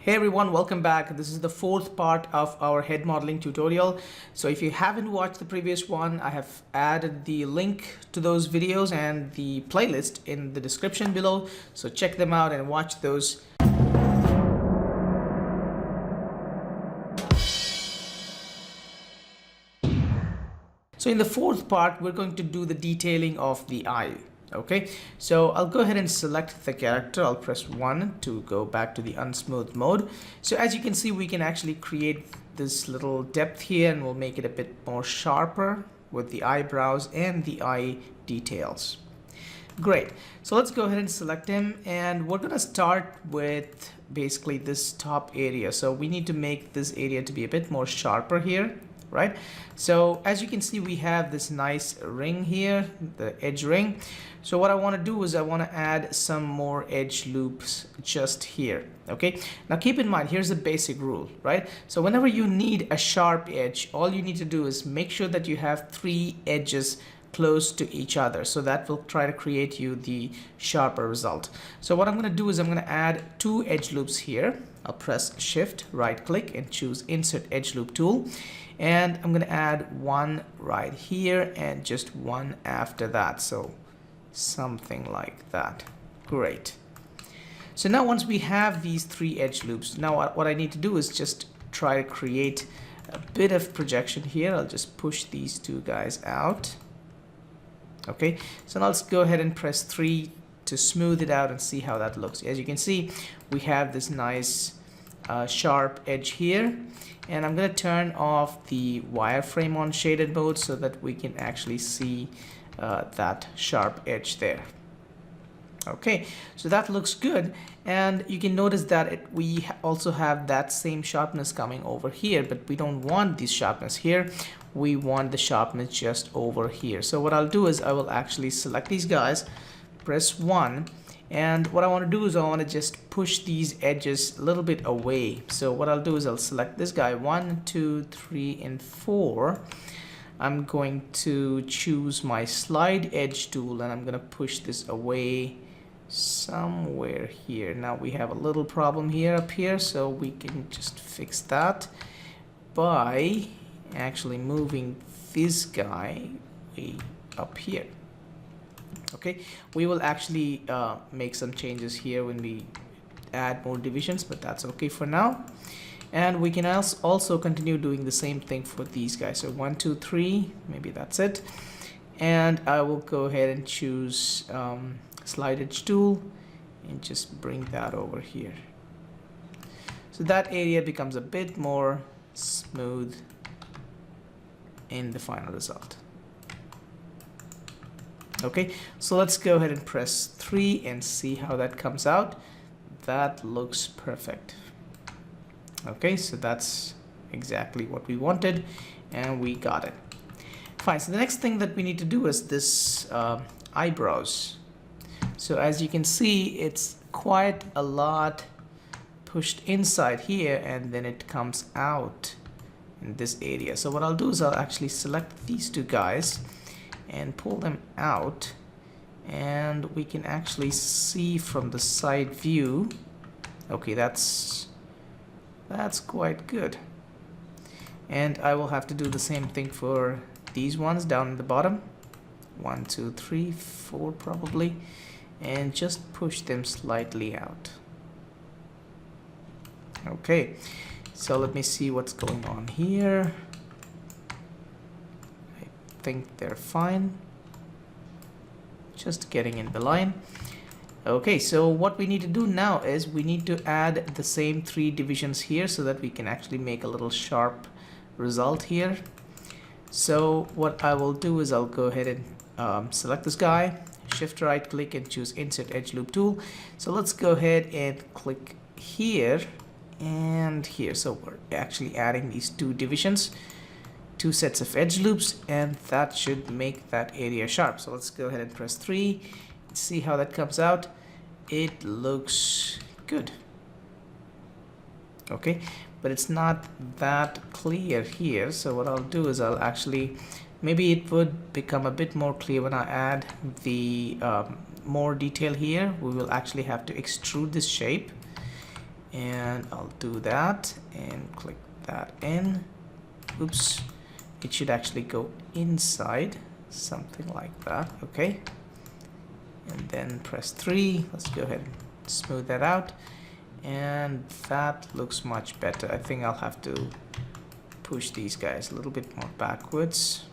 Hey everyone, welcome back. This is the fourth part of our head modeling tutorial. So if you haven't watched the previous one, I have added the link to those videos and the playlist in the description below. So check them out and watch those. So in the fourth part, we're going to do the detailing of the eye. Okay, so I'll go ahead and select the character. I'll press 1 to go back to the unsmooth mode. So as you can see, we can actually create this little depth here, and we'll make it a bit more sharper with the eyebrows and the eye details. Great. So let's go ahead and select him, and we're gonna start with basically this top area. So we need to make this area to be a bit more sharper here, right? So as you can see, we have this nice ring here, the edge ring. So what I want to do is I want to add some more edge loops just here. Okay, now keep in mind, here's the basic rule, right? So whenever you need a sharp edge, all you need to do is make sure that you have 3 edges close to each other, so that will try to create you the sharper result. So what I'm going to do is I'm going to add 2 edge loops here. I'll press shift, right click, and choose insert edge loop tool, and I'm going to add 1 right here and just 1 after that, so something like that. Great. So now once we have these 3 edge loops, now what I need to do is just try to create a bit of projection here. I'll just push these 2 guys out. Okay, so now let's go ahead and press 3 to smooth it out and see how that looks. As you can see, we have this nice sharp edge here, and I'm going to turn off the wireframe on shaded mode so that we can actually see that sharp edge there. Okay, so that looks good, and you can notice that we also have that same sharpness coming over here, but we don't want this sharpness here. We want the sharpness just over here. So what I'll do is I will actually select these guys, press 1, and what I want to do is I want to just push these edges a little bit away. So what I'll do is I'll select this guy, 1, 2, 3, and 4. I'm going to choose my slide edge tool, and I'm going to push this away somewhere here. Now we have a little problem here up here, so we can just fix that by actually moving this guy way up here. Okay, we will actually make some changes here when we add more divisions, but that's okay for now. And we can also continue doing the same thing for these guys. So 1, 2, 3, maybe that's it. And I will go ahead and choose slide edge tool and just bring that over here. So that area becomes a bit more smooth in the final result. Okay, so let's go ahead and press 3 and see how that comes out. That looks perfect. Okay, so that's exactly what we wanted, and we got it. Fine, so the next thing that we need to do is this eyebrows. So as you can see, it's quite a lot pushed inside here, and then it comes out in this area. So what I'll do is I'll actually select these 2 guys and pull them out, and we can actually see from the side view. Okay, that's quite good. And I will have to do the same thing for these ones down in the bottom, 1, 2, 3, 4 probably, and just push them slightly out. Okay, so let me see what's going on here. I think they're fine, just getting in the line. Okay, so what we need to do now is we need to add the same 3 divisions here so that we can actually make a little sharp result here. So what I will do is I'll go ahead and select this guy, shift right click, and choose insert edge loop tool. So let's go ahead and click here and here. So we're actually adding these 2 divisions, 2 sets of edge loops, and that should make that area sharp. So let's go ahead and press 3. See how that comes out. It looks good. Okay, but it's not that clear here. So what I'll do is I'll actually, maybe it would become a bit more clear when I add the more detail here. We will actually have to extrude this shape, and I'll do that and click that in. Oops, it should actually go inside, something like that. Okay, and then press 3. Let's go ahead and smooth that out, and that looks much better. I think I'll have to push these guys a little bit more backwards.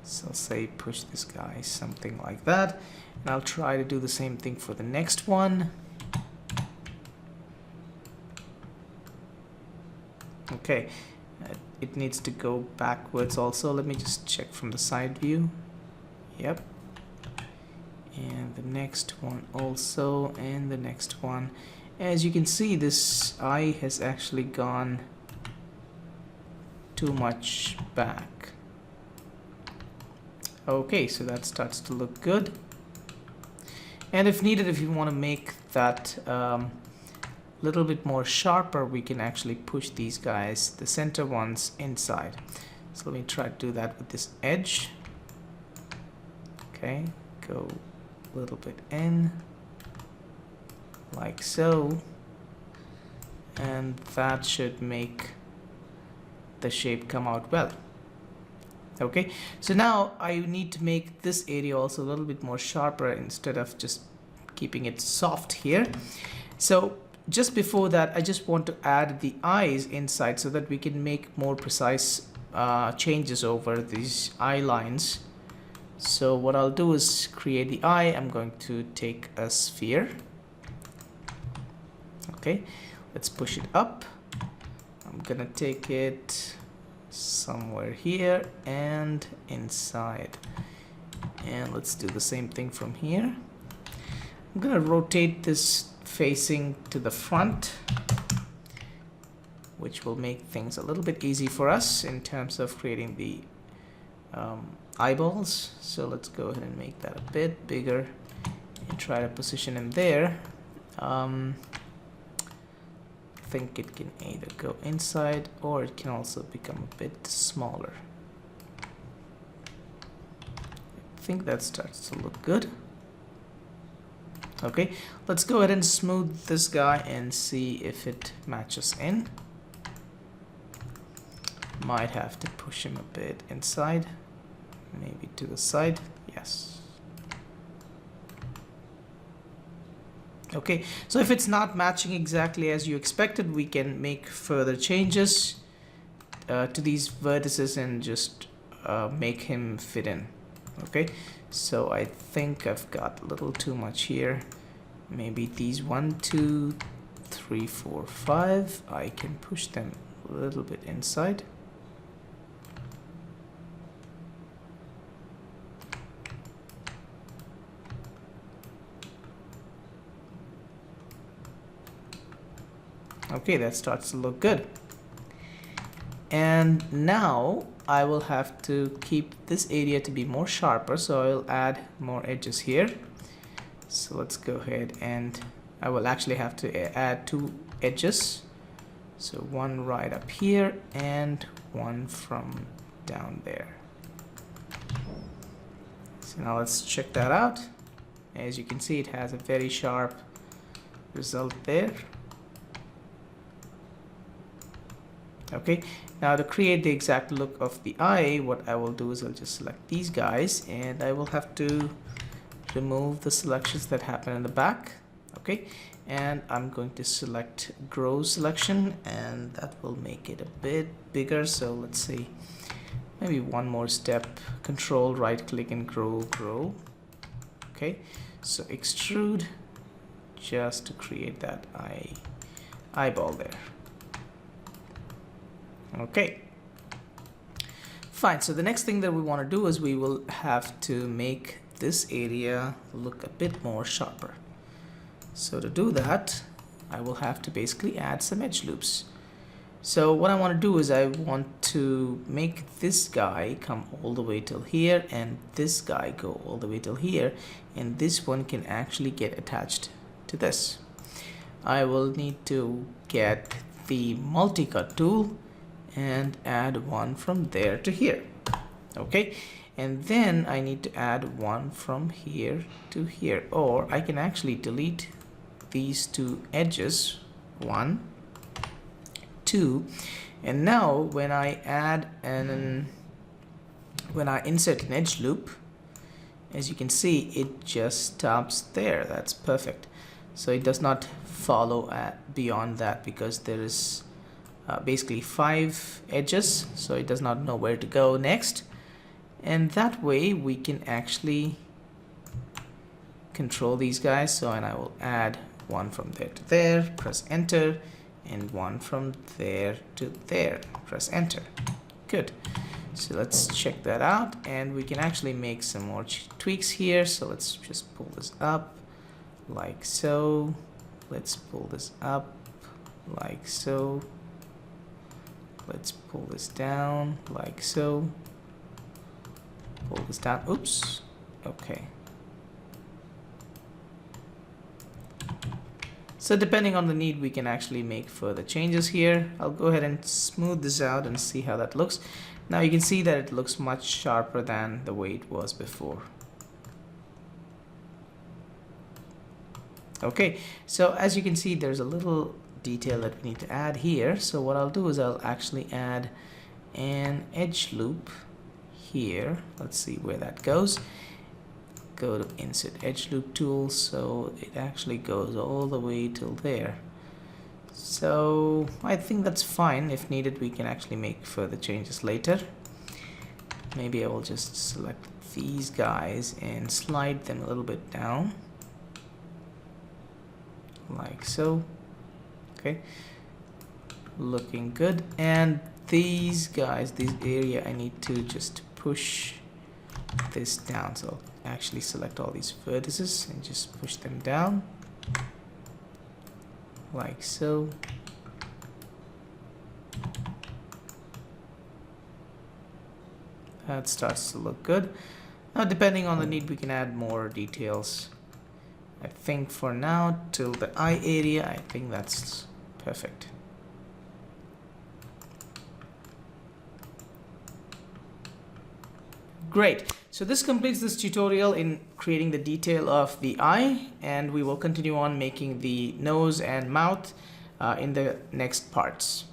So say push this guy something like that, and I'll try to do the same thing for the next one. Okay, it needs to go backwards also. Let me just check from the side view. Yep, and the next one also, and the next one. As you can see, this eye has actually gone too much back. Okay, so that starts to look good. And if needed, if you want to make that little bit more sharper, we can actually push these guys, the center ones, inside. So let me try to do that with this edge. Okay, go a little bit in, like so, and that should make the shape come out well. Okay, so now I need to make this area also a little bit more sharper instead of just keeping it soft here. So just before that, I just want to add the eyes inside so that we can make more precise changes over these eye lines. So what I'll do is create the eye. I'm going to take a sphere. Okay, let's push it up. I'm gonna take it somewhere here and inside, and let's do the same thing from here. I'm gonna rotate this facing to the front, which will make things a little bit easy for us in terms of creating the eyeballs. So let's go ahead and make that a bit bigger and try to position him there. I think it can either go inside or it can also become a bit smaller. I think that starts to look good. Okay, let's go ahead and smooth this guy and see if it matches in. Might have to push him a bit inside, maybe to the side. Yes. Okay, so if it's not matching exactly as you expected, we can make further changes to these vertices and just make him fit in. Okay, so I think I've got a little too much here. Maybe these 1, 2, 3, 4, 5, I can push them a little bit inside. Okay, that starts to look good. And now I will have to keep this area to be more sharper, so I'll add more edges here. So let's go ahead, and I will actually have to add 2 edges. So one right up here and one from down there. So now let's check that out. As you can see, it has a very sharp result there. Okay, now to create the exact look of the eye, what I will do is I'll just select these guys, and I will have to remove the selections that happen in the back. Okay, and I'm going to select grow selection, and that will make it a bit bigger. So let's see, maybe one more step, control right click and grow. Okay, so extrude just to create that eyeball there. Okay, fine. So the next thing that we want to do is we will have to make this area look a bit more sharper. So to do that, I will have to basically add some edge loops. So what I want to do is I want to make this guy come all the way till here, and this guy go all the way till here, and this one can actually get attached to this. I will need to get the multi-cut tool and add one from there to here. Okay, and then I need to add one from here to here, or I can actually delete these two edges, 1, 2, and now when I insert an edge loop, as you can see, it just stops there. That's perfect. So it does not follow beyond that, because there is basically 5 edges, so it does not know where to go next. And that way we can actually control these guys. So, and I will add one from there to there, press enter, and one from there to there, press enter. Good. So let's check that out, and we can actually make some more tweaks here. So let's just pull this up like so. Let's pull this up like so. Let's pull this down like so. Pull this down. Oops. Okay. So depending on the need, we can actually make further changes here. I'll go ahead and smooth this out and see how that looks. Now you can see that it looks much sharper than the way it was before. Okay, so as you can see, there's a little detail that we need to add here. So what I'll do is I'll actually add an edge loop here. Let's see where that goes. Go to insert edge loop tool, so it actually goes all the way till there. So I think that's fine. If needed, we can actually make further changes later. Maybe I will just select these guys and slide them a little bit down like so. Okay, looking good. And these guys, this area, I need to just push this down. So I'll actually select all these vertices and just push them down like so. That starts to look good. Now depending on the need, we can add more details. I think for now, till the eye area, I think that's perfect. Great. So this completes this tutorial in creating the detail of the eye, and we will continue on making the nose and mouth in the next parts.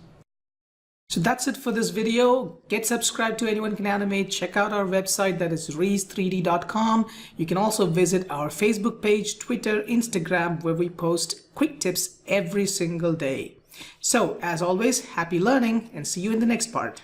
So that's it for this video. Get subscribed to Anyone Can Animate. Check out our website, that is rees3d.com. You can also visit our Facebook page, Twitter, Instagram, where we post quick tips every single day. So as always, happy learning, and see you in the next part.